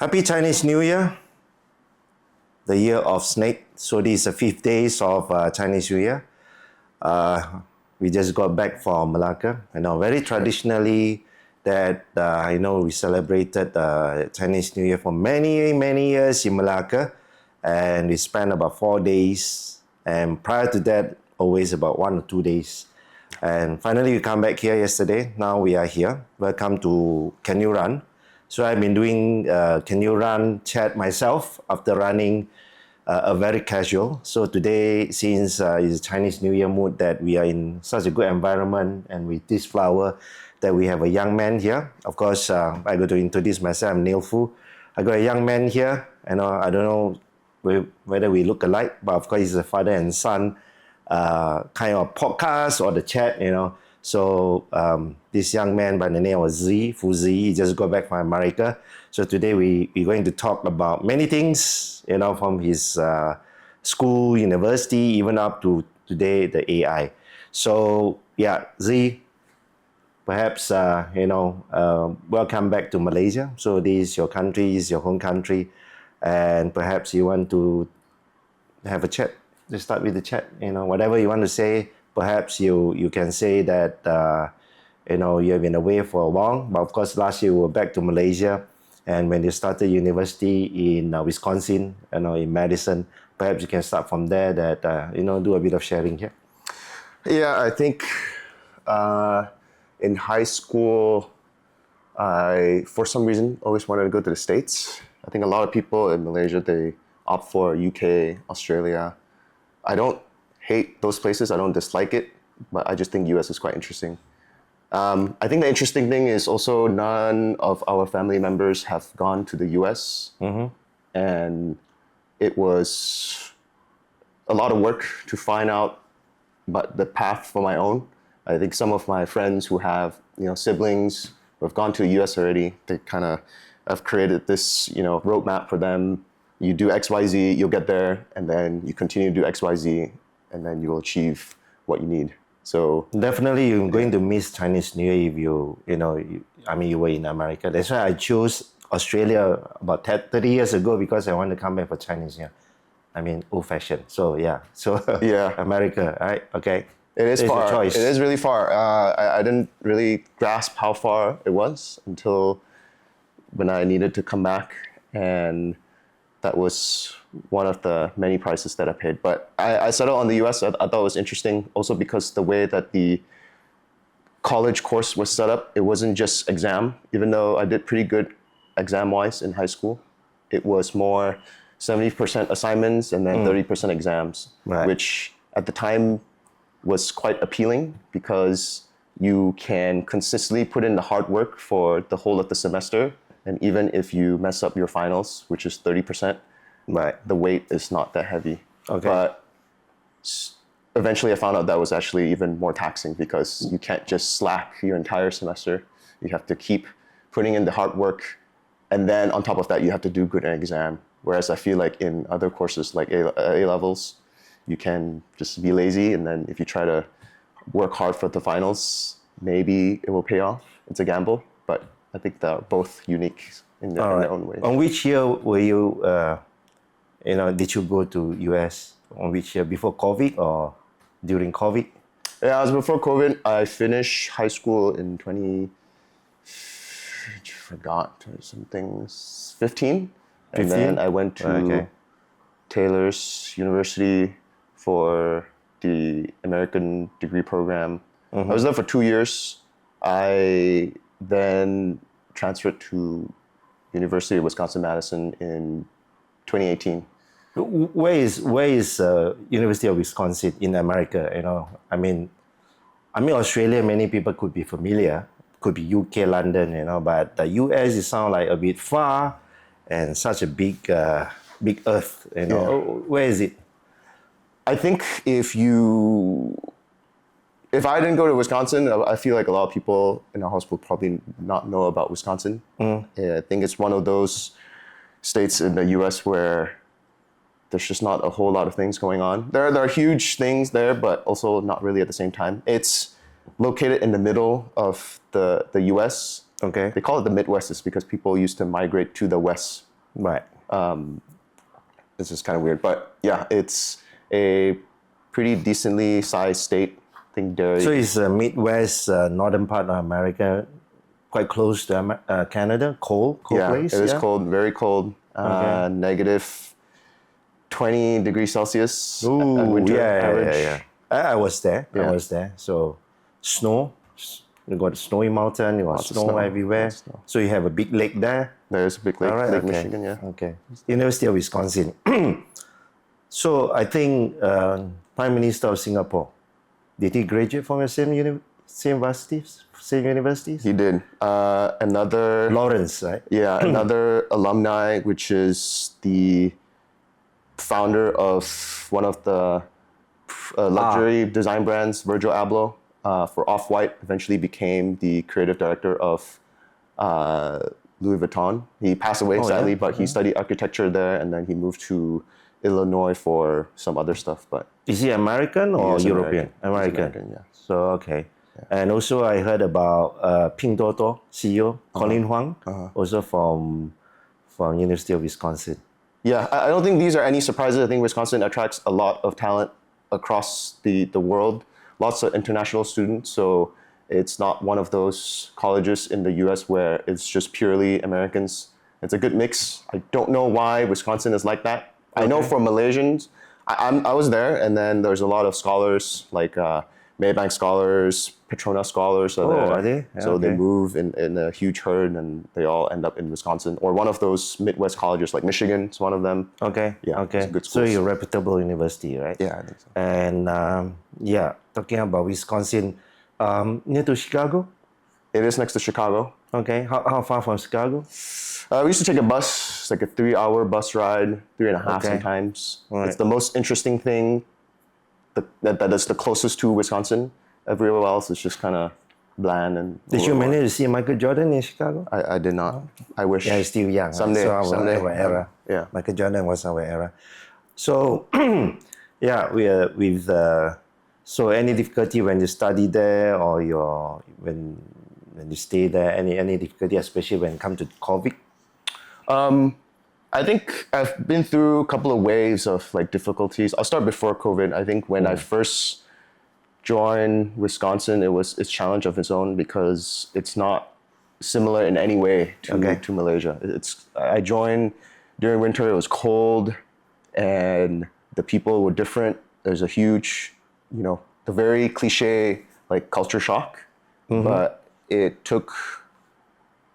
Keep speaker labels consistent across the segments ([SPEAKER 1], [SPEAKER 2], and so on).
[SPEAKER 1] Happy Chinese New Year, the year of snake. So this is the 5th day of Chinese New Year. We just got back from Malacca. Very traditionally that we celebrated Chinese New Year for many years in Malacca, and we spent about 4 days. And prior to that, always about 1 or 2 days. And finally, we come back here yesterday. Now we are here. Welcome to Can You Run? So I've been doing Can You Run chat myself after running a very casual. So today, since it's Chinese New Year mood, that we are in such a good environment and with this flower, that we have a young man here. Of course, I got to introduce myself. I'm Neil Fu. I got a young man here. I don't know whether we look alike, but of course, he's a father and son kind of podcast or the chat, So this young man by the name of Fu Zi, he just got back from America. So today we're going to talk about many things, from his school, university, even up to today, the AI. So yeah, Z, perhaps, welcome back to Malaysia. So this is your country, is your home country, and perhaps you want to have a chat. Let's start with the chat. Whatever you want to say, perhaps you can say that you have been away for a while. But of course, last year you were back to Malaysia, and when you started university in Wisconsin, in Madison, perhaps you can start from there. That do a bit of sharing here.
[SPEAKER 2] Yeah, I think in high school, I for some reason always wanted to go to the States. I think a lot of people in Malaysia, they opt for UK, Australia. I don't hate those places. I don't dislike it, but I just think US is quite interesting. I think the interesting thing is also none of our family members have gone to the US. Mm-hmm. And it was a lot of work to find out but the path for my own. I think some of my friends who have siblings who have gone to the US already, they kind of have created this roadmap for them. You do XYZ, you'll get there, and then you continue to do XYZ, and then you'll achieve what you need. So
[SPEAKER 1] definitely, you're going to miss Chinese New Year if you were in America. That's why I chose Australia about 30 years ago, because I want to come back for Chinese New Year. Old-fashioned. So yeah. So
[SPEAKER 2] yeah,
[SPEAKER 1] America, right? Okay.
[SPEAKER 2] It is far.
[SPEAKER 1] Choice.
[SPEAKER 2] It is really far. I didn't really grasp how far it was until when I needed to come back, and that was one of the many prices that I paid. But I settled on the US. I thought it was interesting also because the way that the college course was set up, it wasn't just exam. Even though I did pretty good exam-wise in high school, it was more 70% assignments and then 30% exams,
[SPEAKER 1] right,
[SPEAKER 2] which at the time was quite appealing because you can consistently put in the hard work for the whole of the semester. And even if you mess up your finals, which is 30%,
[SPEAKER 1] right,
[SPEAKER 2] the weight is not that heavy.
[SPEAKER 1] Okay.
[SPEAKER 2] But eventually I found out that was actually even more taxing because you can't just slack your entire semester. You have to keep putting in the hard work. And then on top of that, you have to do good in exam. Whereas I feel like in other courses like A levels, you can just be lazy. And then if you try to work hard for the finals, maybe it will pay off. It's a gamble, but I think they're both unique in their own way.
[SPEAKER 1] On which year were you, did you go to US? On which year? Before COVID or during COVID?
[SPEAKER 2] Yeah, it was before COVID. I finished high school in 15. And then I went to Taylor's University for the American degree program. Mm-hmm. I was there for 2 years. I then transferred to University of Wisconsin-Madison in 2018.
[SPEAKER 1] Where is University of Wisconsin in America? Australia, many people could be familiar, could be UK, London, but the US, it sounds like a bit far and such a big earth,
[SPEAKER 2] Yeah.
[SPEAKER 1] Where is it?
[SPEAKER 2] I think if I didn't go to Wisconsin, I feel like a lot of people in our house will probably not know about Wisconsin. Yeah, I think it's one of those states in the US where there's just not a whole lot of things going on. There are huge things there, but also not really at the same time. It's located in the middle of the US.
[SPEAKER 1] Okay.
[SPEAKER 2] They call it the Midwest is because people used to migrate to the West
[SPEAKER 1] Right.
[SPEAKER 2] This is kind of weird, but yeah, it's a pretty decently sized state. I think dairy.
[SPEAKER 1] So it's Midwest, northern part of America, quite close to Canada, cold
[SPEAKER 2] yeah,
[SPEAKER 1] place.
[SPEAKER 2] it is cold, very cold.
[SPEAKER 1] Okay.
[SPEAKER 2] Negative 20 degrees Celsius
[SPEAKER 1] Ooh,
[SPEAKER 2] at winter
[SPEAKER 1] yeah,
[SPEAKER 2] average.
[SPEAKER 1] yeah. I was there. I
[SPEAKER 2] Yeah.
[SPEAKER 1] was there. So snow. You got snowy mountain. You got
[SPEAKER 2] Lots of
[SPEAKER 1] snow
[SPEAKER 2] snow,
[SPEAKER 1] everywhere.
[SPEAKER 2] lots of snow.
[SPEAKER 1] So you have a big lake there.
[SPEAKER 2] There's a big lake,
[SPEAKER 1] All right.
[SPEAKER 2] Lake
[SPEAKER 1] okay.
[SPEAKER 2] Michigan. Yeah.
[SPEAKER 1] Okay. University of Wisconsin. So I think Prime Minister of Singapore, did he graduate from the same universities? Same universities?
[SPEAKER 2] He did. Another
[SPEAKER 1] Lawrence, right?
[SPEAKER 2] Yeah, another alumni, which is the founder of one of the luxury design brands, Virgil Abloh, for Off-White, eventually became the creative director of Louis Vuitton. He passed away, sadly, but he studied architecture there, and then he moved to Illinois for some other stuff. But
[SPEAKER 1] Is he American or
[SPEAKER 2] is
[SPEAKER 1] European?
[SPEAKER 2] American. He's American, yeah.
[SPEAKER 1] So, okay. And also I heard about Pinduoduo CEO, Colin Huang, also from University of Wisconsin.
[SPEAKER 2] Yeah, I don't think these are any surprises. I think Wisconsin attracts a lot of talent across the world, lots of international students. So it's not one of those colleges in the US where it's just purely Americans. It's a good mix. I don't know why Wisconsin is like that. I know for Malaysians, I was there, and then there's a lot of scholars like Maybank scholars, Petronas scholars are there.
[SPEAKER 1] are they? Yeah,
[SPEAKER 2] So they
[SPEAKER 1] okay.
[SPEAKER 2] move in a huge herd, and they all end up in Wisconsin or one of those Midwest colleges like Michigan. It's one of them.
[SPEAKER 1] Okay.
[SPEAKER 2] Yeah,
[SPEAKER 1] Okay.
[SPEAKER 2] it's a good
[SPEAKER 1] So
[SPEAKER 2] schools.
[SPEAKER 1] you're a reputable university, right?
[SPEAKER 2] Yeah, I think so.
[SPEAKER 1] And yeah, talking about Wisconsin, near to Chicago.
[SPEAKER 2] It is next to Chicago.
[SPEAKER 1] Okay. How far from Chicago?
[SPEAKER 2] We used to take a bus. It's like a 3-hour bus ride, 3.5
[SPEAKER 1] Okay.
[SPEAKER 2] sometimes.
[SPEAKER 1] Right.
[SPEAKER 2] It's the most interesting thing that is the closest to Wisconsin. Everywhere else is just kind of bland and.
[SPEAKER 1] Did you manage to see Michael Jordan in Chicago?
[SPEAKER 2] I did not. I wish.
[SPEAKER 1] Yeah, he's still young. right?
[SPEAKER 2] Someday,
[SPEAKER 1] So
[SPEAKER 2] someday.
[SPEAKER 1] our era.
[SPEAKER 2] Yeah.
[SPEAKER 1] Michael Jordan was our era. So, yeah, we are with. So, any difficulty when you study there, or when you stay there? Any difficulty, especially when it comes to COVID?
[SPEAKER 2] I think I've been through a couple of waves of like difficulties. I'll start before COVID. I think when I first joined Wisconsin, it's challenge of its own because it's not similar in any way to Malaysia. I joined during winter. It was cold, and the people were different. There's a huge, the very cliche like culture shock, but it took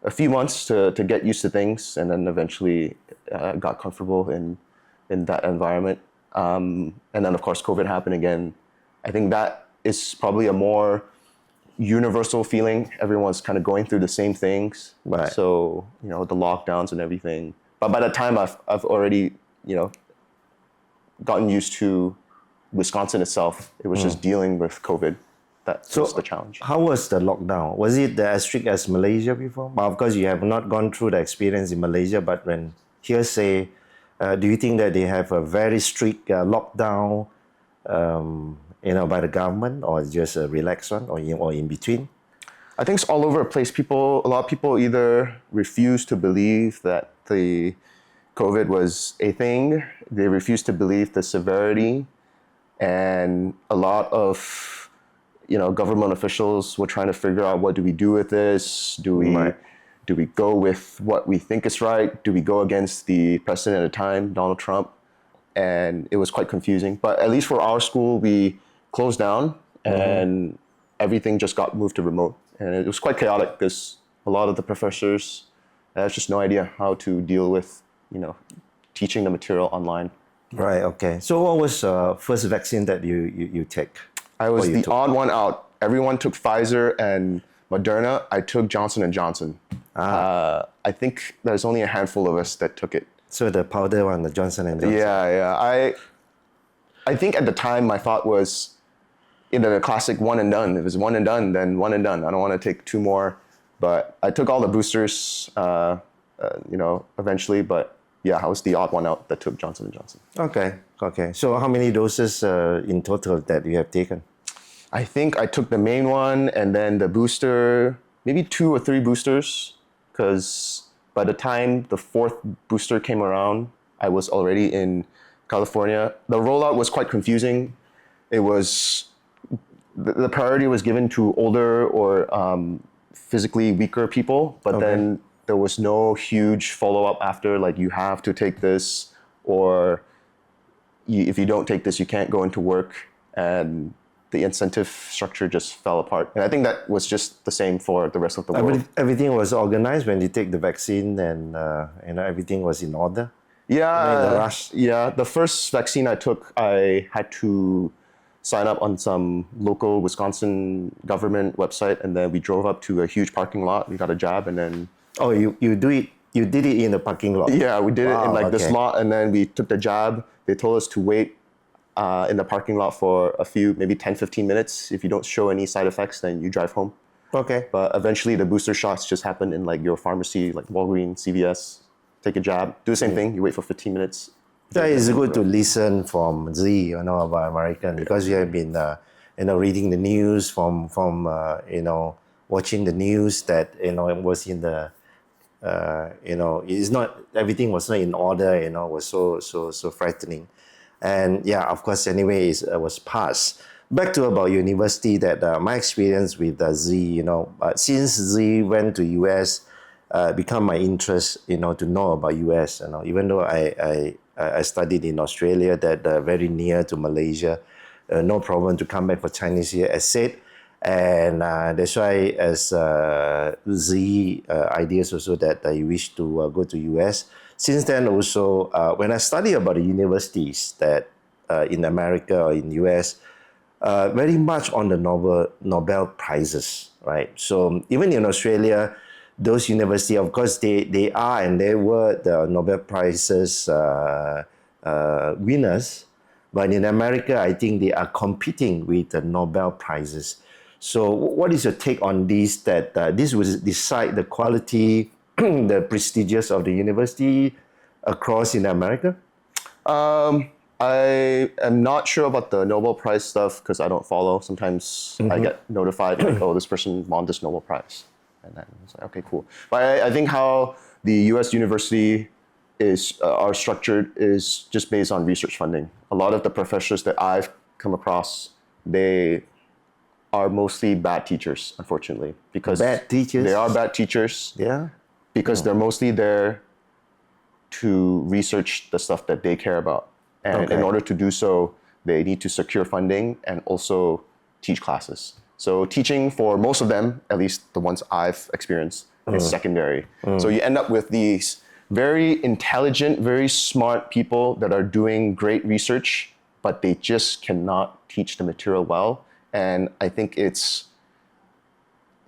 [SPEAKER 2] a few months to get used to things, and then eventually got comfortable in that environment. And then of course COVID happened again. I think that is probably a more universal feeling. Everyone's kind of going through the same things.
[SPEAKER 1] Right.
[SPEAKER 2] So the lockdowns and everything. But by that time, I've already gotten used to Wisconsin itself. It was just dealing with COVID. That was the challenge.
[SPEAKER 1] How was the lockdown? Was it as strict as Malaysia before? Well, of course, you have not gone through the experience in Malaysia, but when here say, do you think that they have a very strict lockdown, by the government, or just a relaxed one, or in between?
[SPEAKER 2] I think it's all over the place. A lot of people either refuse to believe that the COVID was a thing. They refuse to believe the severity, and a lot of government officials were trying to figure out, what do we do with this? Do we go with what we think is right? Do we go against the president at the time, Donald Trump? And it was quite confusing. But at least for our school, we closed down, and everything just got moved to remote. And it was quite chaotic because a lot of the professors had just no idea how to deal with, teaching the material online.
[SPEAKER 1] Right. Okay. So, what was first vaccine that you take?
[SPEAKER 2] I was
[SPEAKER 1] you
[SPEAKER 2] the
[SPEAKER 1] took?
[SPEAKER 2] odd one out. Everyone took Pfizer and Moderna. I took Johnson & Johnson. I think there's only a handful of us that took it.
[SPEAKER 1] So the powder one, the Johnson and Johnson.
[SPEAKER 2] Yeah. I think at the time my thought was, the classic one and done. If it's one and done, then one and done. I don't want to take two more. But I took all the boosters, eventually. But yeah, I was the odd one out that took Johnson & Johnson.
[SPEAKER 1] Okay. So how many doses in total that you have taken?
[SPEAKER 2] I think I took the main one and then the booster, maybe 2 or 3 boosters, because by the time the fourth booster came around, I was already in California. The rollout was quite confusing. It was the priority was given to older or physically weaker people, but then there was no huge follow-up after, like you have to take this, or if you don't take this, you can't go into work, and the incentive structure just fell apart. And I think that was just the same for the rest of the world.
[SPEAKER 1] Everything was organized when you take the vaccine, and everything was in order.
[SPEAKER 2] Yeah,
[SPEAKER 1] the rush.
[SPEAKER 2] yeah. The first vaccine I took, I had to sign up on some local Wisconsin government website, and then we drove up to a huge parking lot. We got a jab, and then
[SPEAKER 1] Oh, you did it in the parking lot.
[SPEAKER 2] yeah, we did it in
[SPEAKER 1] Wow,
[SPEAKER 2] like this
[SPEAKER 1] okay.
[SPEAKER 2] lot, and then we took the jab. They told us to wait in the parking lot for a few, maybe 10, 15 minutes. If you don't show any side effects, then you drive home.
[SPEAKER 1] Okay.
[SPEAKER 2] But eventually the booster shots just happen in like your pharmacy, like Walgreens, CVS. Take a jab, do the same thing. You wait for 15 minutes.
[SPEAKER 1] Yeah, it's good to listen from Z, about American, because you have been, reading the news from watching the news that, it was in the, it's not, everything was not in order, was so frightening. And yeah, of course, anyway, it was passed. Back to about university, that my experience with Z, since Z went to US, become my interest, to know about US, even though I studied in Australia, that very near to Malaysia, no problem to come back for Chinese Year, as said. And that's why as Z ideas also that I wish to go to US. Since then also, when I study about the universities that in America or in US, very much on the Nobel Prizes, right? So even in Australia, those universities, of course, they are and they were the Nobel Prizes winners. But in America, I think they are competing with the Nobel Prizes. So what is your take on this, that this will decide the quality, the prestigious of the university across in America?
[SPEAKER 2] I am not sure about the Nobel Prize stuff because I don't follow. Sometimes I get notified like, oh, this person won this Nobel Prize. And then it's like, okay, cool. But I think how the US university are structured is just based on research funding. A lot of the professors that I've come across, they are mostly bad teachers, unfortunately. Because
[SPEAKER 1] Bad teachers?
[SPEAKER 2] They are bad teachers
[SPEAKER 1] Yeah.
[SPEAKER 2] because they're mostly there to research the stuff that they care about. And in order to do so, they need to secure funding and also teach classes. So teaching for most of them, at least the ones I've experienced, is secondary. So you end up with these very intelligent, very smart people that are doing great research, but they just cannot teach the material well. And I think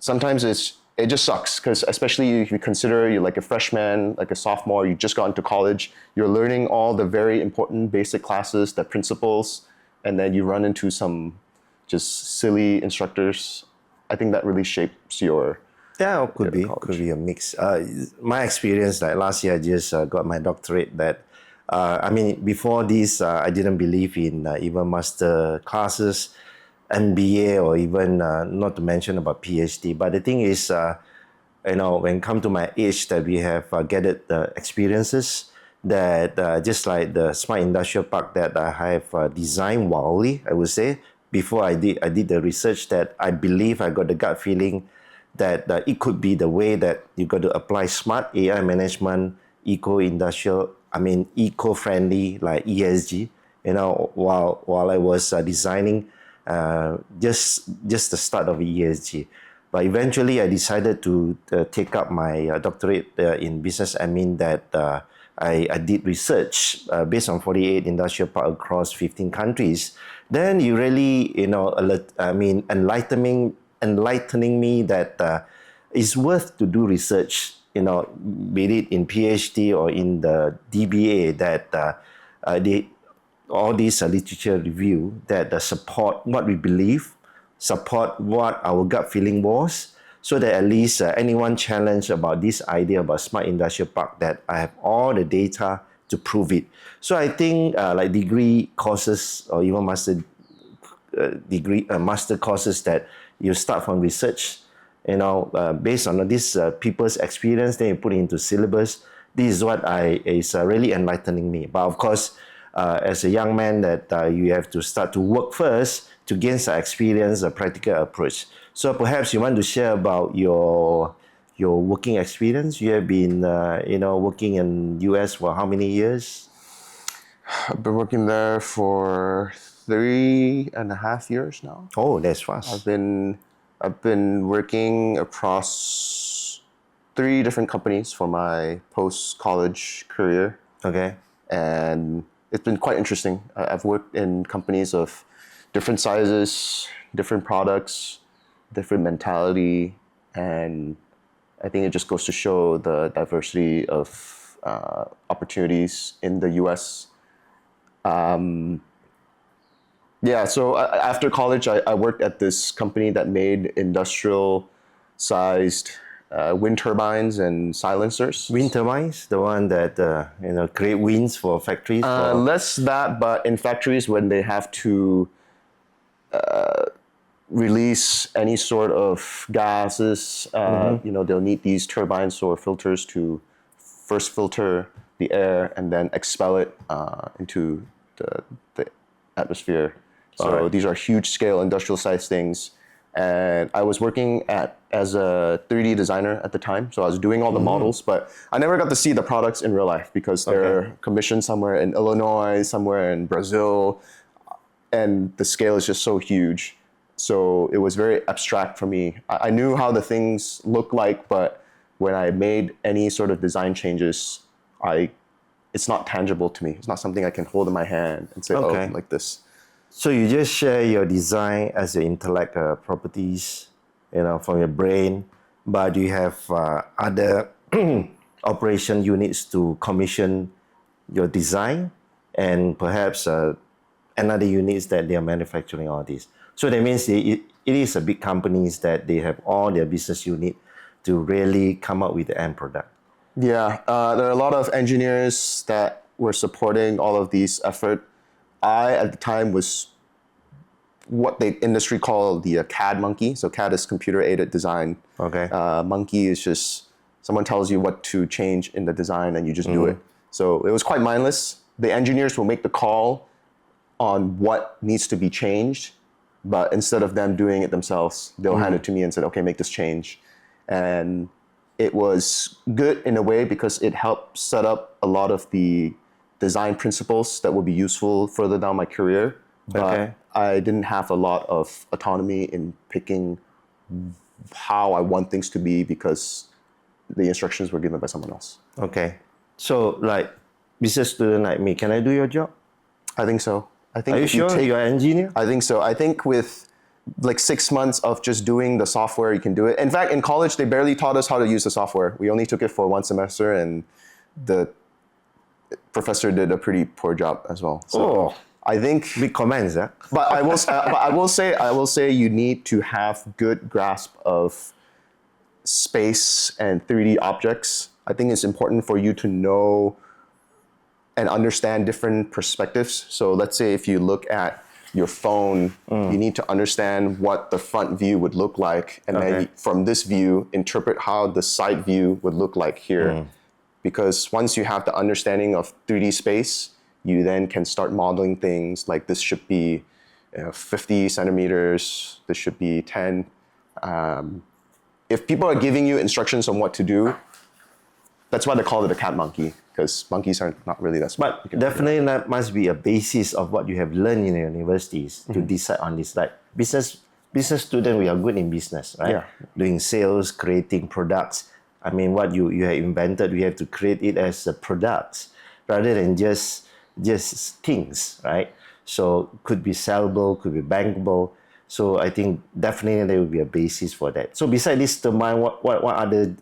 [SPEAKER 2] sometimes it just sucks because especially if you consider you're like a freshman, like a sophomore, you just got into college, you're learning all the very important basic classes, the principles, and then you run into some just silly instructors. I think that really shapes your
[SPEAKER 1] Yeah, could be
[SPEAKER 2] college.
[SPEAKER 1] a mix. My experience, like last year, I just got my doctorate. That before this, I didn't believe in even master classes, MBA, or even not to mention about PhD. But the thing is, when it come to my age, that we have gathered experiences that just like the smart industrial park that I have designed wildly, I would say. Before I did the research, that I believe I got the gut feeling that it could be the way that you got to apply smart AI management, eco-friendly, like ESG. While I was designing just the start of ESG. But eventually I decided to take up my doctorate in business admin, that I did research based on 48 industrial parks across 15 countries. Then you really, enlightening me that it's worth to do research, be it in PhD or in the DBA, that all these literature review that support what we believe, support what our gut feeling was, so that at least anyone challenged about this idea about smart industrial park, that I have all the data to prove it. So I think like degree courses or even master courses, that you start from research, based on this people's experience, then you put it into syllabus. This is what is really enlightening me. But of course, as a young man, that you have to start to work first to gain some experience, a practical approach. So perhaps you want to share about your working experience. You have been working in US for how many years?
[SPEAKER 2] I've been working there for 3.5 years now.
[SPEAKER 1] Oh, that's fast.
[SPEAKER 2] I've been working across 3 different companies for my post-college career,
[SPEAKER 1] Okay.
[SPEAKER 2] and it's been quite interesting. I've worked in companies of different sizes, different products, different mentality, and I think it just goes to show the diversity of opportunities in the US. Yeah, so after college, I worked at this company that made industrial-sized wind turbines and silencers.
[SPEAKER 1] Wind turbines, the one that create winds for factories.
[SPEAKER 2] Less that, but in factories when they have to release any sort of gases, they'll need these turbines or filters to first filter the air and then expel it into the atmosphere. So these are huge scale industrial sized things. And I was working as a 3D designer at the time. So I was doing all the models, but I never got to see the products in real life because they're commissioned somewhere in Illinois, somewhere in Brazil, and the scale is just so huge. So it was very abstract for me. I knew how the things look like, but when I made any sort of design changes, it's not tangible to me. It's not something I can hold in my hand and say, oh, like this.
[SPEAKER 1] So you just share your design as your intellect properties, from your brain, but you have other operation units to commission your design, and perhaps another units that they are manufacturing all this. So that means it is a big companies that they have all their business unit to really come up with the end product.
[SPEAKER 2] Yeah, there are a lot of engineers that were supporting all of these efforts. I, at the time, was what the industry called the CAD monkey. So CAD is computer-aided design.
[SPEAKER 1] Okay.
[SPEAKER 2] Monkey is just someone tells you what to change in the design and you just do it. So it was quite mindless. The engineers will make the call on what needs to be changed, but instead of them doing it themselves, they'll hand it to me and said, okay, make this change. And it was good in a way because it helped set up a lot of the design principles that will be useful further down my career. But I didn't have a lot of autonomy in picking how I want things to be because the instructions were given by someone else.
[SPEAKER 1] Okay. So like business student like me, can I do your job?
[SPEAKER 2] I think so. I think
[SPEAKER 1] Are you sure you're an engineer?
[SPEAKER 2] I think so. I think with like 6 months of just doing the software, you can do it. In fact, in college, they barely taught us how to use the software. We only took it for 1 semester and the professor did a pretty poor job as well. So I think
[SPEAKER 1] big comments, huh?
[SPEAKER 2] But I will say you need to have good grasp of space and 3D objects. I think it's important for you to know and understand different perspectives. So let's say if you look at your phone, you need to understand what the front view would look like, and then from this view, interpret how the side view would look like here. Because once you have the understanding of 3D space, you then can start modeling things like this should be 50 centimeters, this should be 10. If people are giving you instructions on what to do, that's why they call it a cat monkey, because monkeys are not really that smart.
[SPEAKER 1] But definitely that must be a basis of what you have learned in the universities to decide on this. Like business student, we are good in business, right?
[SPEAKER 2] Yeah.
[SPEAKER 1] Doing sales, creating products. I mean, what you have invented, we have to create it as a product rather than just things, right? So could be sellable, could be bankable. So I think definitely there will be a basis for that. So besides this domain, what other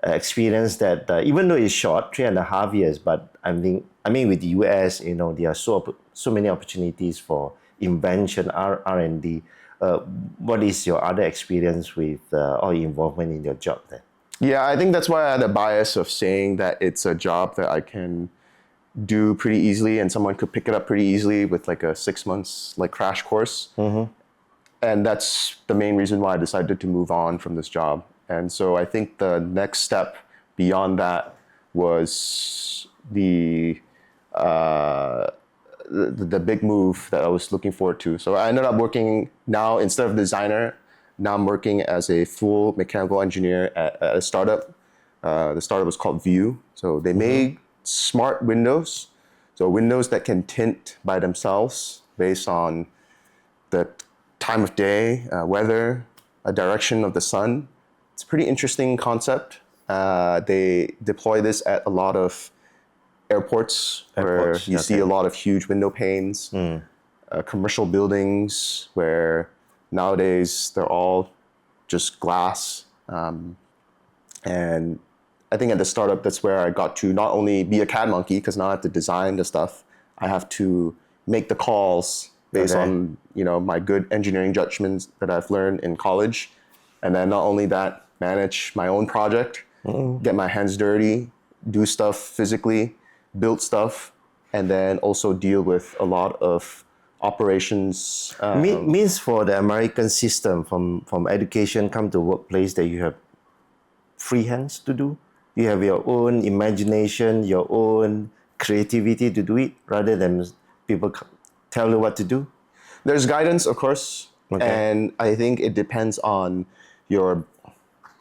[SPEAKER 1] experience that even though it's short, 3.5 years, but I mean with the US, there are so many opportunities for invention, R&D. What is your other experience with or involvement in your job then?
[SPEAKER 2] Yeah, I think that's why I had a bias of saying that it's a job that I can do pretty easily and someone could pick it up pretty easily with like a 6 months like crash course. and that's the main reason why I decided to move on from this job. And so I think the next step beyond that was the big move that I was looking forward to. So I ended up working now, instead of designer, now I'm working as a full mechanical engineer at a startup. The startup was called View. So they made smart windows. So windows that can tint by themselves based on the time of day, weather, direction of the sun. It's a pretty interesting concept. They deploy this at a lot of airports where you see a lot of huge window panes, commercial buildings where nowadays they're all just glass. And I think at the startup, that's where I got to not only be a CAD monkey, because now I have to design the stuff, I have to make the calls based on my good engineering judgments that I've learned in college. And then not only that, manage my own project, get my hands dirty, do stuff physically, build stuff, and then also deal with a lot of operations.
[SPEAKER 1] Means for the American system, from education come to workplace, that you have free hands to do. You have your own imagination, your own creativity to do it, rather than people tell you what to do.
[SPEAKER 2] There's guidance, of course, and I think it depends on your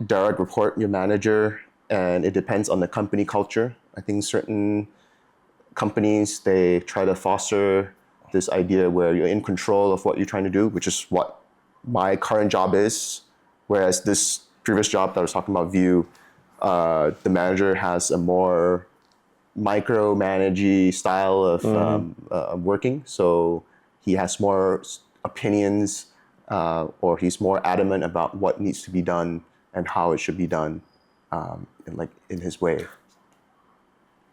[SPEAKER 2] direct report, your manager, and it depends on the company culture. I think certain companies, they try to foster this idea where you're in control of what you're trying to do, which is what my current job is. Whereas this previous job that I was talking about, View, the manager has a more micromanagey style of working. So he has more opinions, or he's more adamant about what needs to be done and how it should be done, in his way.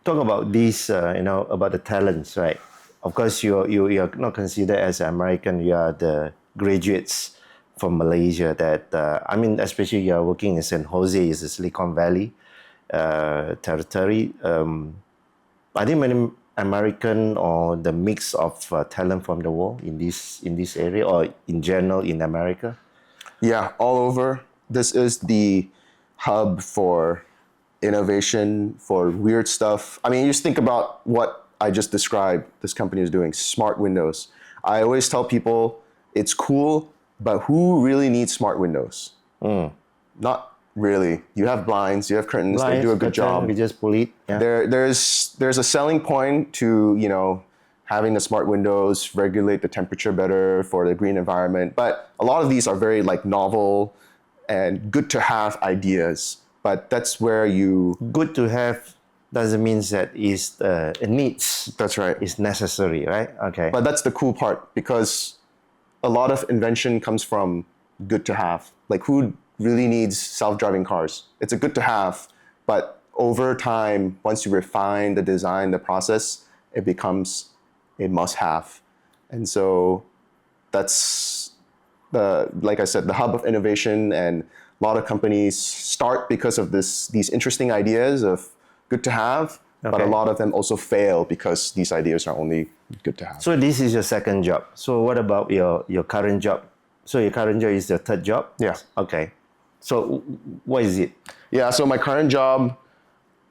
[SPEAKER 1] Talk about this, about the talents, right? Of course, you are not considered as an American. You are the graduates from Malaysia. That especially you are working in San Jose, is a Silicon Valley territory. Are there many American or the mix of talent from the world in this area, or in general in America?
[SPEAKER 2] Yeah, all over. This is the hub for innovation, for weird stuff. I mean, you just think about what I just described this company is doing, smart windows. I always tell people it's cool, but who really needs smart windows? Not really. You have blinds, you have curtains, they do a good job.
[SPEAKER 1] We just pull it. Yeah.
[SPEAKER 2] There's a selling point to, having the smart windows regulate the temperature better for the green environment. But a lot of these are very novel and good to have ideas. But that's where
[SPEAKER 1] good to have doesn't mean that is it needs.
[SPEAKER 2] That's right.
[SPEAKER 1] It's necessary, right? Okay.
[SPEAKER 2] But that's the cool part, because a lot of invention comes from good to have. Like, who really needs self-driving cars? It's a good to have, but over time, once you refine the design, the process, it becomes a must-have. And so that's like I said, the hub of innovation, and a lot of companies start because of these interesting ideas of good to have, but a lot of them also fail because these ideas are only good to have.
[SPEAKER 1] So this is your second job. So what about your current job? So your current job is your third job?
[SPEAKER 2] Yeah.
[SPEAKER 1] Okay. So what is it?
[SPEAKER 2] Yeah, so my current job,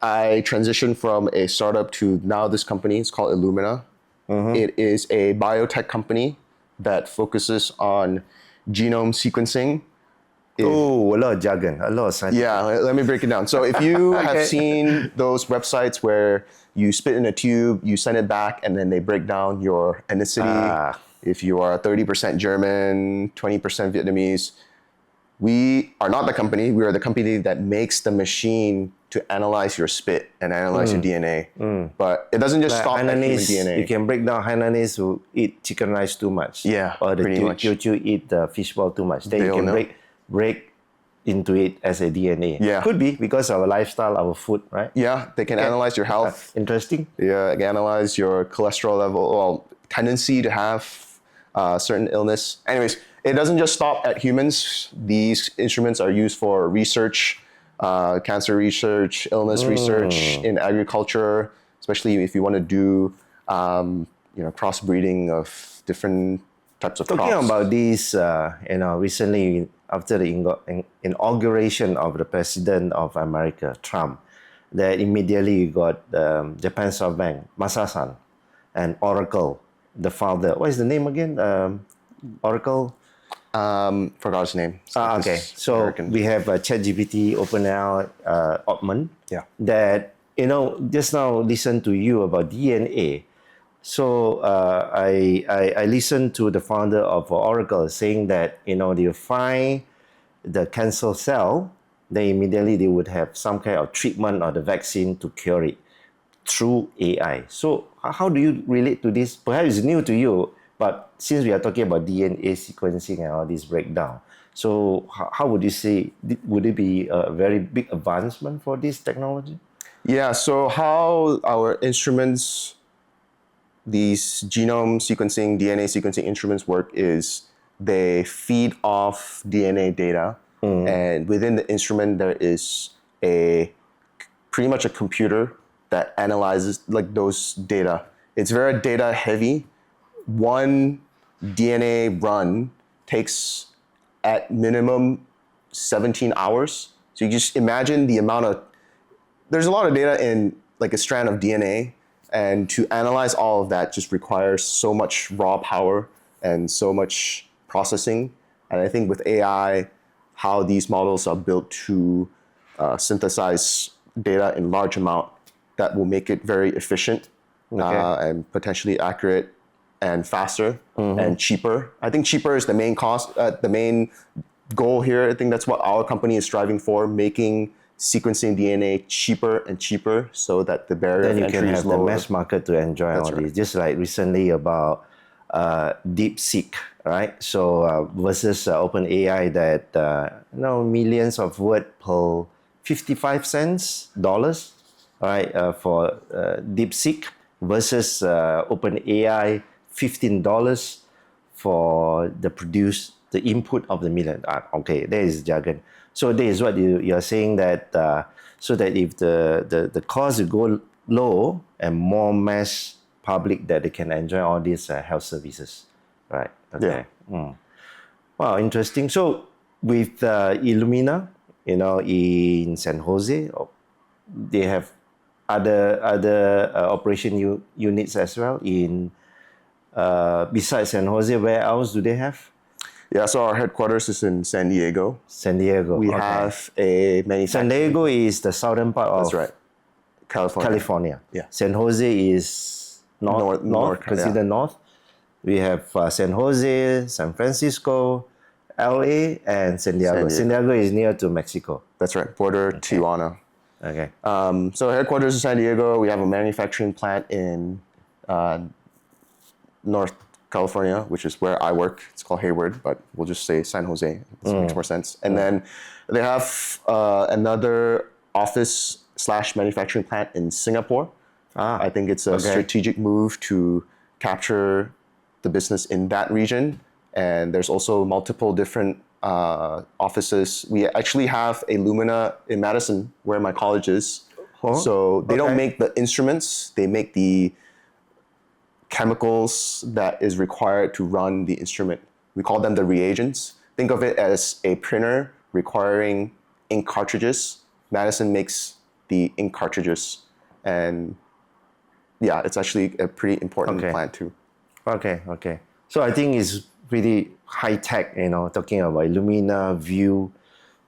[SPEAKER 2] I transitioned from a startup to now this company. It's called Illumina. It is a biotech company that focuses on genome sequencing.
[SPEAKER 1] A lot of jargon, a lot of science.
[SPEAKER 2] Yeah, let me break it down. So if you have seen those websites where you spit in a tube, you send it back, and then they break down your ethnicity. If you are 30% German, 20% Vietnamese, we are not the company. We are the company that makes the machine to analyze your spit and analyze your DNA. But it doesn't just stop at human DNA.
[SPEAKER 1] You can break down Hainanese who eat chicken rice too much.
[SPEAKER 2] Yeah,
[SPEAKER 1] or the
[SPEAKER 2] pretty much.
[SPEAKER 1] Teochew eat the fishball too much. Then you
[SPEAKER 2] They'll
[SPEAKER 1] can
[SPEAKER 2] know.
[SPEAKER 1] break into it as a DNA.
[SPEAKER 2] Yeah.
[SPEAKER 1] Could be because of our lifestyle, our food, right?
[SPEAKER 2] Yeah, they can analyze your health.
[SPEAKER 1] Interesting.
[SPEAKER 2] Yeah, they can analyze your cholesterol level, tendency to have certain illness. Anyways, it doesn't just stop at humans. These instruments are used for research, cancer research, illness research in agriculture, especially if you want to do, crossbreeding of different types of
[SPEAKER 1] Talking
[SPEAKER 2] crops.
[SPEAKER 1] about this, recently after the inauguration of the president of America, Trump, that immediately you got Japan SoftBank, Masasan, and Oracle, the founder. What is the name again? Oracle.
[SPEAKER 2] Forgot his name.
[SPEAKER 1] Okay,
[SPEAKER 2] This
[SPEAKER 1] so
[SPEAKER 2] American.
[SPEAKER 1] we have ChatGPT, OpenAI, Altman.
[SPEAKER 2] Yeah.
[SPEAKER 1] That just now listen to you about DNA. So I listened to the founder of Oracle saying that they find the cancer cell, then immediately they would have some kind of treatment or the vaccine to cure it through AI. So how do you relate to this? Perhaps it's new to you, but since we are talking about DNA sequencing and all this breakdown, so how would you say, would it be a very big advancement for this technology?
[SPEAKER 2] Yeah, so how our instruments, these genome sequencing, DNA sequencing instruments work is they feed off DNA data, and within the instrument there is pretty much a computer that analyzes like those data. It's very data heavy. One DNA run takes at minimum 17 hours. So you just imagine the amount of, there's a lot of data in like a strand of DNA, and to analyze all of that just requires so much raw power and so much processing. And I think with AI, how these models are built to synthesize data in large amount, that will make it very efficient and potentially accurate and faster and cheaper. I think cheaper is the main cost, the main goal here. I think that's what our company is striving for, making sequencing DNA cheaper and cheaper so that the barrier
[SPEAKER 1] Then
[SPEAKER 2] of
[SPEAKER 1] you
[SPEAKER 2] entry
[SPEAKER 1] can
[SPEAKER 2] is
[SPEAKER 1] have the
[SPEAKER 2] lower.
[SPEAKER 1] mass market to enjoy all
[SPEAKER 2] right.
[SPEAKER 1] this. Just like recently about DeepSeek, right? So versus OpenAI that millions of word per 55 cents dollars, right? For DeepSeek versus OpenAI $15 for the input of the million. Okay, there is jargon. So there is what you are saying that so that if the cost will go low and more mass public that they can enjoy all these health services, right? Okay. Wow, interesting. So with Illumina, in San Jose, they have other operation units as well in besides San Jose. Where else do they have?
[SPEAKER 2] Yeah, so our headquarters is in San Diego.
[SPEAKER 1] San Diego.
[SPEAKER 2] We
[SPEAKER 1] okay.
[SPEAKER 2] have a
[SPEAKER 1] San
[SPEAKER 2] manufacturing.
[SPEAKER 1] Diego is the southern part of
[SPEAKER 2] That's right. California.
[SPEAKER 1] California.
[SPEAKER 2] Yeah.
[SPEAKER 1] San Jose is north, considered north. We have San Jose, San Francisco, LA, and San Diego. San Diego is near to Mexico.
[SPEAKER 2] That's right. Border Tijuana.
[SPEAKER 1] Okay.
[SPEAKER 2] So headquarters in San Diego. We have a manufacturing plant in North California, which is where I work. It's called Hayward, but we'll just say San Jose. This makes more sense. And then they have another office / manufacturing plant in Singapore. I think it's a strategic move to capture the business in that region. And there's also multiple different offices. We actually have a Lumina in Madison, where my college is. So they don't make the instruments, they make the chemicals that is required to run the instrument. We call them the reagents. Think of it as a printer requiring ink cartridges. Madison makes the ink cartridges. And yeah, it's actually a pretty important plant too.
[SPEAKER 1] Okay. So I think it's pretty high tech, talking about Illumina, View.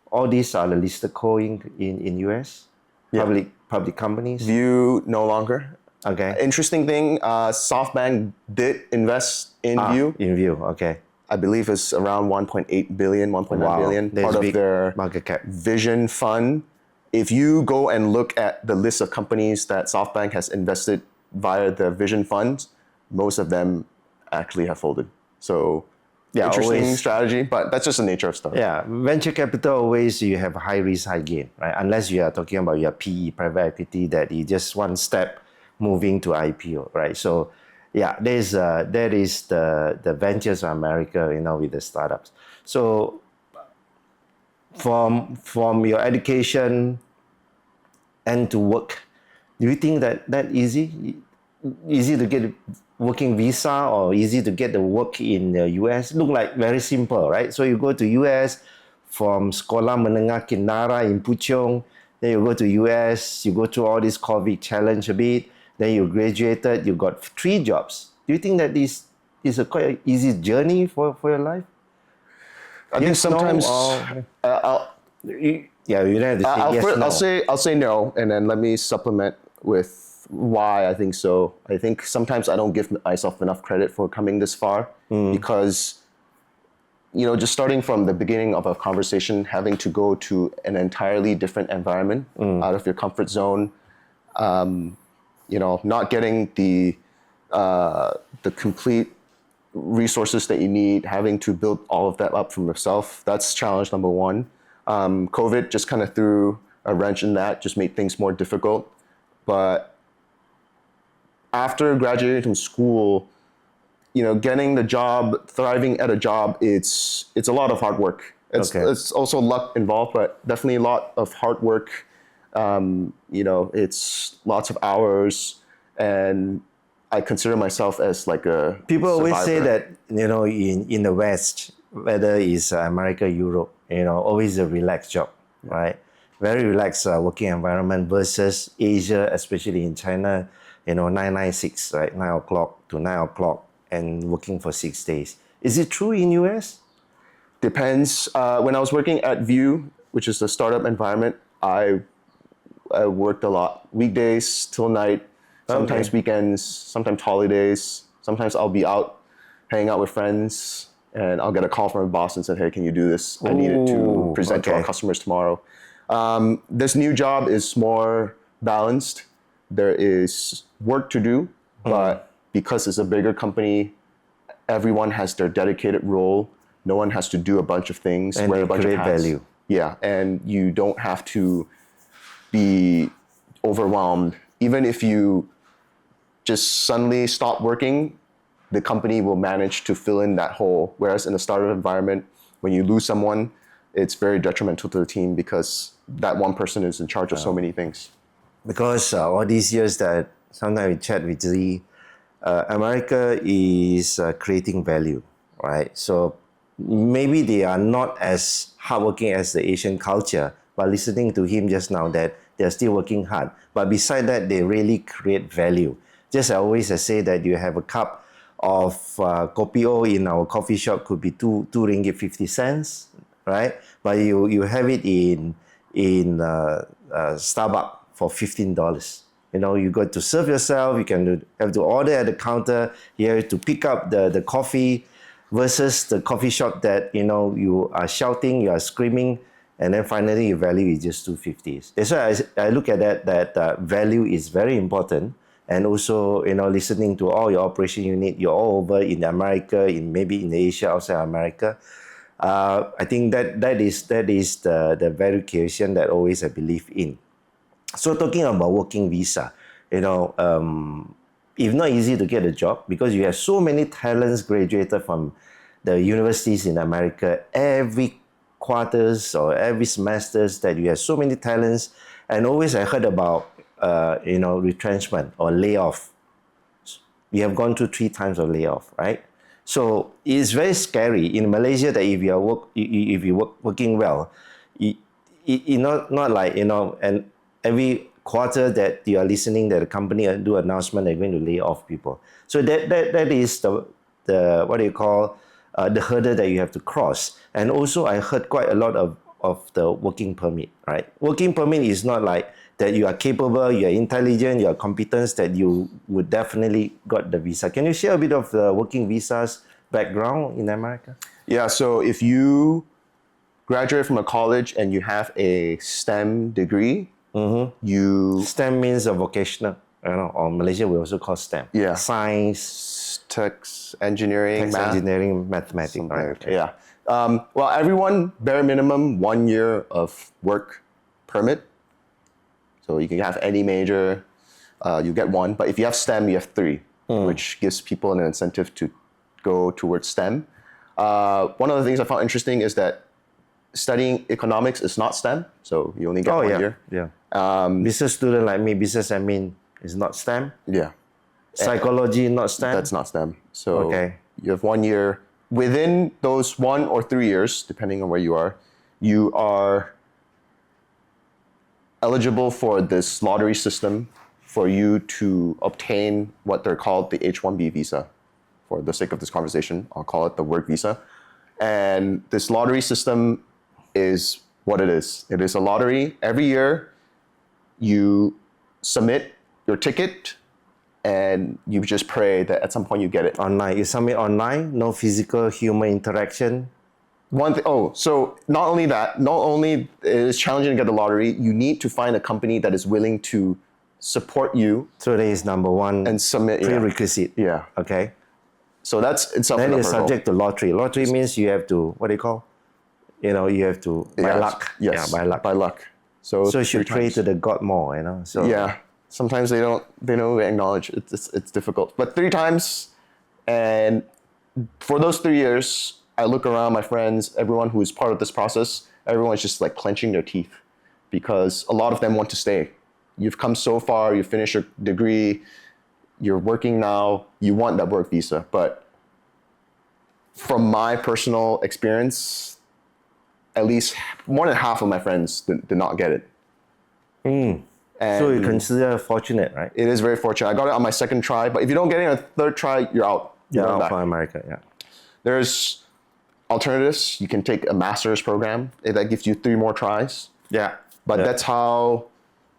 [SPEAKER 1] All these are the listed co in US, public companies.
[SPEAKER 2] View no longer.
[SPEAKER 1] Okay.
[SPEAKER 2] Interesting thing, SoftBank did invest in View.
[SPEAKER 1] In View, okay.
[SPEAKER 2] I believe it's around 1.8 billion, 1.9 billion,
[SPEAKER 1] That's
[SPEAKER 2] part of
[SPEAKER 1] big
[SPEAKER 2] their
[SPEAKER 1] market cap.
[SPEAKER 2] Vision Fund. If you go and look at the list of companies that SoftBank has invested via the Vision Fund, most of them actually have folded. So interesting strategy, but that's just the nature of stuff.
[SPEAKER 1] Yeah, venture capital always you have high risk, high gain, right? Unless you are talking about your PE, private equity, that is just one step moving to IPO, right? So yeah, that is the ventures of America, with the startups. So from your education and to work, do you think that easy to get working visa or easy to get the work in the US? Look like very simple, right? So you go to US from Sekolah Menengah Kinara in Puchong, then you go to US, you go through all this COVID challenge a bit, then you graduated, you got 3 jobs. Do you think that this is a quite easy journey for your life?
[SPEAKER 2] I think
[SPEAKER 1] Yes, no,
[SPEAKER 2] sometimes
[SPEAKER 1] or-
[SPEAKER 2] I'll,
[SPEAKER 1] Yeah, you don't have to say
[SPEAKER 2] I'll,
[SPEAKER 1] yes,
[SPEAKER 2] first,
[SPEAKER 1] no.
[SPEAKER 2] I'll say no, and then let me supplement with why I think so. I think sometimes I don't give myself enough credit for coming this far because, just starting from the beginning of a conversation, having to go to an entirely different environment out of your comfort zone, not getting the complete resources that you need, having to build all of that up from yourself. That's challenge number one. COVID just kind of threw a wrench in that, just made things more difficult. But after graduating from school, getting the job, thriving at a job, it's a lot of hard work. It's also luck involved, but definitely a lot of hard work. It's lots of hours, and I consider myself as like a
[SPEAKER 1] People always say
[SPEAKER 2] survivor.
[SPEAKER 1] that, in the West, whether it's America, Europe, always a relaxed job, right? Very relaxed working environment versus Asia, especially in China, 996, right? 9 o'clock to 9 o'clock and working for 6 days. Is it true in US?
[SPEAKER 2] Depends. When I was working at View, which is the startup environment, I worked a lot. Weekdays till night, sometimes
[SPEAKER 1] Okay.
[SPEAKER 2] weekends, sometimes holidays. Sometimes I'll be out hanging out with friends and I'll get a call from my boss and say, hey, can you do this? I need it to
[SPEAKER 1] Ooh,
[SPEAKER 2] present to our
[SPEAKER 1] okay.
[SPEAKER 2] customers tomorrow. This new job is more balanced. There is work to do, but because it's a bigger company, everyone has their dedicated role. No one has to do a bunch of things,
[SPEAKER 1] And
[SPEAKER 2] wear
[SPEAKER 1] they
[SPEAKER 2] a bunch
[SPEAKER 1] create
[SPEAKER 2] of hats.
[SPEAKER 1] value.
[SPEAKER 2] Yeah, and you don't have to be overwhelmed. Even if you just suddenly stop working, the company will manage to fill in that hole. Whereas in a startup environment, when you lose someone, it's very detrimental to the team because that one person is in charge of so many things.
[SPEAKER 1] Because all these years that sometimes we chat with Lee, America is creating value, right? So maybe they are not as hardworking as the Asian culture, but listening to him just now that they're still working hard. But beside that, they really create value. Just I always say that you have a cup of kopi O in our coffee shop could be two ringgit 50 cents, right? But you have it in Starbucks for $15. You got to serve yourself. You can have to order at the counter. You have to pick up the coffee, versus the coffee shop that you are shouting, you are screaming, and then finally your value is just 250. That's why I look at that value is very important. And also, listening to all your operation unit, you're all over in America, maybe in Asia, outside America. I think that is the value creation that always I believe in. So talking about working visa, if not easy to get a job because you have so many talents graduated from the universities in America every quarters or every semesters that you have so many talents, and always I heard about retrenchment or layoff. We have gone through 3 times of layoff, right? So it's very scary in Malaysia that if you are working well, not like and every quarter that you are listening that the company do announcement they're going to lay off people. So that is the what do you call the hurdle that you have to cross. And also I heard quite a lot of the working permit, right? Working permit is not like that you are capable, you are intelligent, you are competent, that you would definitely got the visa. Can you share a bit of the working visas background in America?
[SPEAKER 2] Yeah, so if you graduate from a college and you have a STEM degree, you
[SPEAKER 1] STEM means a vocational, or Malaysia we also call STEM.
[SPEAKER 2] Yeah.
[SPEAKER 1] Science,
[SPEAKER 2] text, engineering, math,
[SPEAKER 1] engineering, mathematics, right? Okay.
[SPEAKER 2] yeah. Well, everyone bare minimum 1 year of work permit. So you can have any major, you get 1. But if you have STEM, you have 3, which gives people an incentive to go towards STEM. One of the things I found interesting is that studying economics is not STEM, so you only get 1 year.
[SPEAKER 1] Yeah. Business student like me, business admin is not STEM.
[SPEAKER 2] Yeah.
[SPEAKER 1] Psychology, not STEM?
[SPEAKER 2] That's not STEM. So
[SPEAKER 1] Okay.
[SPEAKER 2] you have 1 year. Within those 1 or 3 years, depending on where you are eligible for this lottery system for you to obtain what they're called the H-1B visa. For the sake of this conversation, I'll call it the work visa. And this lottery system is what it is. It is a lottery. Every year, you submit your ticket and you just pray that at some point you get it.
[SPEAKER 1] Online. You submit online, no physical human interaction.
[SPEAKER 2] So not only that, not only is it challenging to get the lottery, you need to find a company that is willing to support you
[SPEAKER 1] So that is number one
[SPEAKER 2] and submit.
[SPEAKER 1] prerequisite.
[SPEAKER 2] Yeah.
[SPEAKER 1] Okay.
[SPEAKER 2] So that's itself
[SPEAKER 1] Then
[SPEAKER 2] an
[SPEAKER 1] it's
[SPEAKER 2] upper goal.
[SPEAKER 1] subject to lottery. Lottery means you have to, what do you call? You have to, by
[SPEAKER 2] Yeah,
[SPEAKER 1] luck.
[SPEAKER 2] Yes.
[SPEAKER 1] Yeah, by luck.
[SPEAKER 2] By luck. So
[SPEAKER 1] So you should
[SPEAKER 2] 3
[SPEAKER 1] pray
[SPEAKER 2] times.
[SPEAKER 1] to the God more, So
[SPEAKER 2] Yeah. Sometimes they don't acknowledge it's difficult. But 3 times, and for those 3 years, I look around my friends, everyone who is part of this process, everyone's just like clenching their teeth because a lot of them want to stay. You've come so far, you finished your degree, you're working now, you want that work visa. But from my personal experience, at least more than half of my friends did not get it. And
[SPEAKER 1] So you consider fortunate, right?
[SPEAKER 2] it is very fortunate. I got it on my second try, but if you don't get it on a third try, you're out. You're
[SPEAKER 1] Yeah,
[SPEAKER 2] going back.
[SPEAKER 1] for America, yeah.
[SPEAKER 2] There's alternatives. You can take a master's program. That gives you 3 more tries.
[SPEAKER 1] Yeah.
[SPEAKER 2] But
[SPEAKER 1] Yeah.
[SPEAKER 2] that's how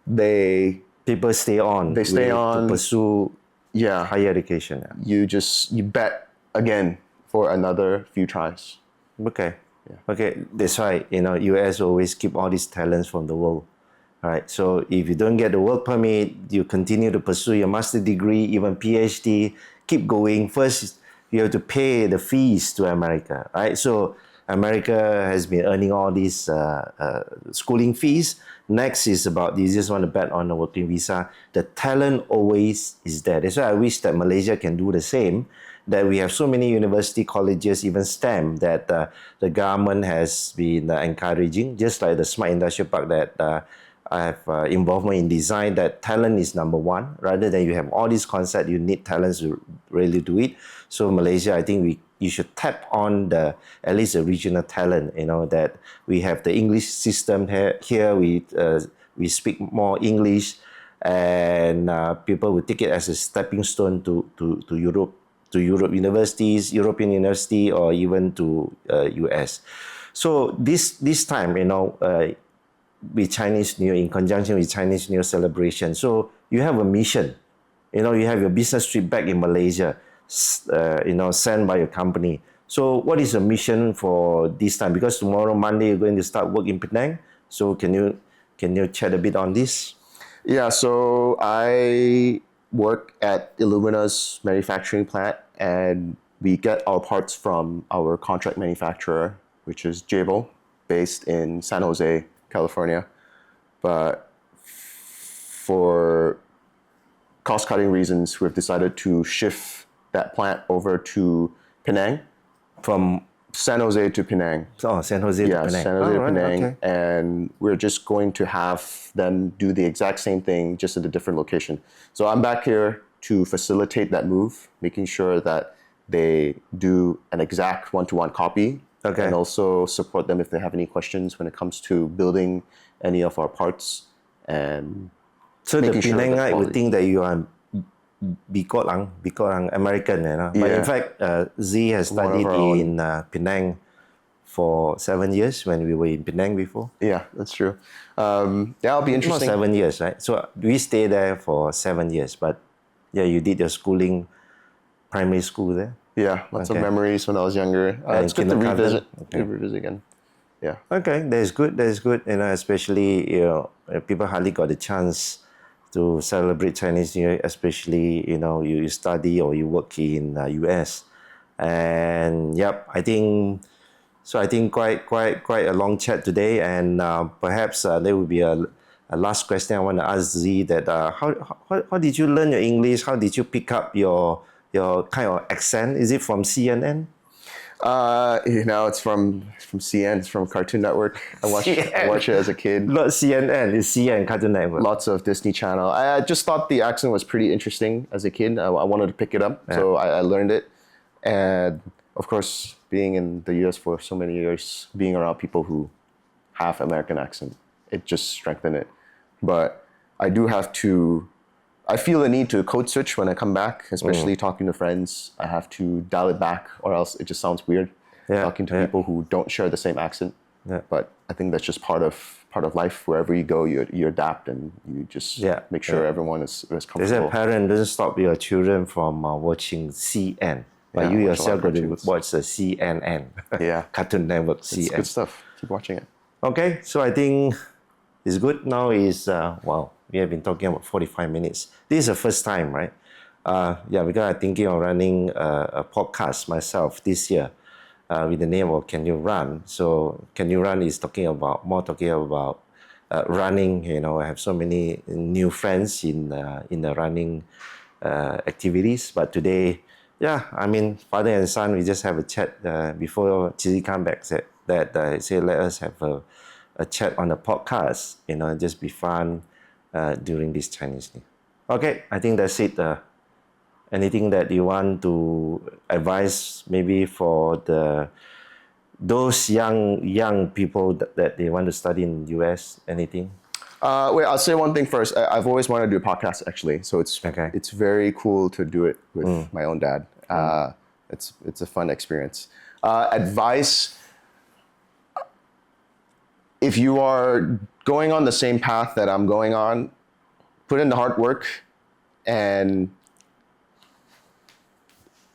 [SPEAKER 2] they,
[SPEAKER 1] People stay on.
[SPEAKER 2] They stay on.
[SPEAKER 1] To pursue
[SPEAKER 2] yeah,
[SPEAKER 1] higher education. Yeah.
[SPEAKER 2] you bet again for another few tries.
[SPEAKER 1] Okay. Okay. That's why, US always keep all these talents from the world. All right. So if you don't get the work permit, you continue to pursue your master degree, even PhD, keep going. First, you have to pay the fees to America, right? So America has been earning all these schooling fees. Next is about you just want to bet on the working visa. The talent always is there. That's why I wish that Malaysia can do the same. That we have so many university colleges, even STEM, that the government has been encouraging, just like the Smart Industrial Park that I have involvement in design, that talent is number one. Rather than you have all these concepts, you need talents to really do it. So Malaysia, I think you should tap on at least the regional talent, that we have the English system here we speak more English, and people will take it as a stepping stone to European university, or even to US. So this time, with Chinese New Year, in conjunction with Chinese New Year celebration. So you have a mission, you have your business trip back in Malaysia, sent by your company. So what is your mission for this time? Because tomorrow, Monday, you're going to start work in Penang. So can you chat a bit on this?
[SPEAKER 2] Yeah, so I work at Illumina's manufacturing plant, and we get our parts from our contract manufacturer, which is Jabil, based in San Jose, California. But for cost-cutting reasons, we've decided to shift that plant over to Penang,
[SPEAKER 1] From
[SPEAKER 2] San Jose to Penang.
[SPEAKER 1] San Jose
[SPEAKER 2] Yeah,
[SPEAKER 1] to Penang.
[SPEAKER 2] San Jose to
[SPEAKER 1] All right,
[SPEAKER 2] Penang.
[SPEAKER 1] okay.
[SPEAKER 2] And we're just going to have them do the exact same thing, just at a different location. So I'm back here to facilitate that move, making sure that they do an exact one-to-one copy.
[SPEAKER 1] Okay.
[SPEAKER 2] And also support them if they have any questions when it comes to building any of our parts. And
[SPEAKER 1] So the
[SPEAKER 2] making sure
[SPEAKER 1] Penangite
[SPEAKER 2] that
[SPEAKER 1] would
[SPEAKER 2] quality-
[SPEAKER 1] think that you are Bikot American, But
[SPEAKER 2] Yeah.
[SPEAKER 1] in fact, Z has
[SPEAKER 2] One of
[SPEAKER 1] studied
[SPEAKER 2] our own.
[SPEAKER 1] in Penang for 7 years when we were in Penang before.
[SPEAKER 2] Yeah, that's true. That'll be
[SPEAKER 1] Not
[SPEAKER 2] interesting.
[SPEAKER 1] 7 years, right? So we stayed there for 7 years, but yeah, you did your schooling, primary school there.
[SPEAKER 2] Yeah, lots of
[SPEAKER 1] Okay.
[SPEAKER 2] memories when I was younger.
[SPEAKER 1] And
[SPEAKER 2] It's good to
[SPEAKER 1] kindergarten?
[SPEAKER 2] revisit.
[SPEAKER 1] Okay.
[SPEAKER 2] To revisit again. Yeah.
[SPEAKER 1] Okay, that's good. That's good. Especially people hardly got the chance to celebrate Chinese New Year. Especially you study or you work in US, and yep, I think quite a long chat today, and perhaps there will be a last question I want to ask Z. That how did you learn your English? How did you pick up your kind of accent? Is it from CNN?
[SPEAKER 2] It's from CN, it's from Cartoon Network. I watched it as a kid.
[SPEAKER 1] Not CNN, it's CN, Cartoon Network.
[SPEAKER 2] Lots of Disney Channel. I just thought the accent was pretty interesting as a kid. I wanted to pick it up, so I learned it. And of course, being in the US for so many years, being around people who have American accent, it just strengthened it. But I feel the need to code switch when I come back, especially talking to friends. I have to dial it back, or else it just sounds weird talking to people who don't share the same accent.
[SPEAKER 1] Yeah.
[SPEAKER 2] But I think that's just part of life. Wherever you go, you adapt and you just make sure everyone is
[SPEAKER 1] They
[SPEAKER 2] comfortable.
[SPEAKER 1] say parent doesn't stop your children from watching CN, but
[SPEAKER 2] Yeah,
[SPEAKER 1] you
[SPEAKER 2] watch a lot
[SPEAKER 1] yourself
[SPEAKER 2] of
[SPEAKER 1] got to
[SPEAKER 2] cartoons.
[SPEAKER 1] watch the CNN.
[SPEAKER 2] Yeah.
[SPEAKER 1] Cartoon Network,
[SPEAKER 2] It's
[SPEAKER 1] CN.
[SPEAKER 2] good stuff. Keep watching it.
[SPEAKER 1] Okay, so I think it's good. Now is, we have been talking about 45 minutes. This is the first time, right? Because I'm thinking of running a podcast myself this year with the name of Can You Run? So Can You Run is talking about running. I have so many new friends in the running activities. But today, father and son, we just have a chat before Chizi come back said that say let us have a chat on the podcast, just be fun during this Chinese New Year. Okay, I think that's it. Anything that you want to advise maybe for those young people that they want to study in US? Anything?
[SPEAKER 2] I'll say one thing first. I've always wanted to do a podcast, actually. So it's very cool to do it with my own dad. It's a fun experience. Advice: if you are going on the same path that I'm going on, put in the hard work, and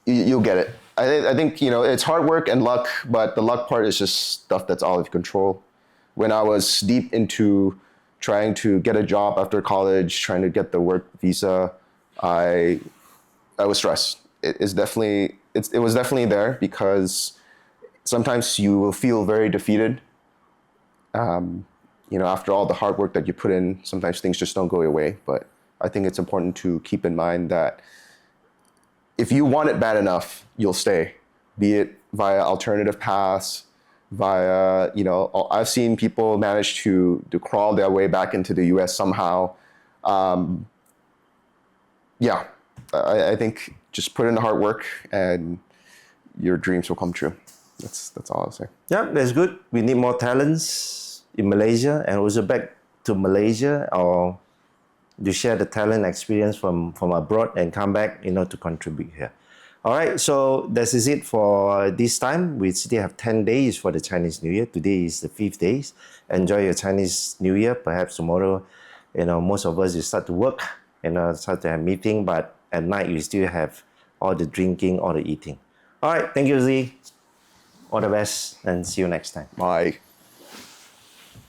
[SPEAKER 2] you'll get it. I think it's hard work and luck, but the luck part is just stuff that's out of control. When I was deep into trying to get a job after college, trying to get the work visa, I was stressed. It was definitely there, because sometimes you will feel very defeated. After all the hard work that you put in, sometimes things just don't go your way. But I think it's important to keep in mind that if you want it bad enough, you'll stay, be it via alternative paths, via, I've seen people manage to crawl their way back into the US somehow. I think just put in the hard work and your dreams will come true. That's all I'll say.
[SPEAKER 1] Yeah, that's good. We need more talents in Malaysia and also back to Malaysia, or to share the talent experience from abroad and come back, to contribute here. All right, so this is it for this time. We still have 10 days for the Chinese New Year. Today is the 5th day. Enjoy your Chinese New Year. Perhaps tomorrow, most of us will start to work, start to have meeting, but at night you still have all the drinking, all the eating. All right, thank you, Z. All the best, and see you next time.
[SPEAKER 2] Bye.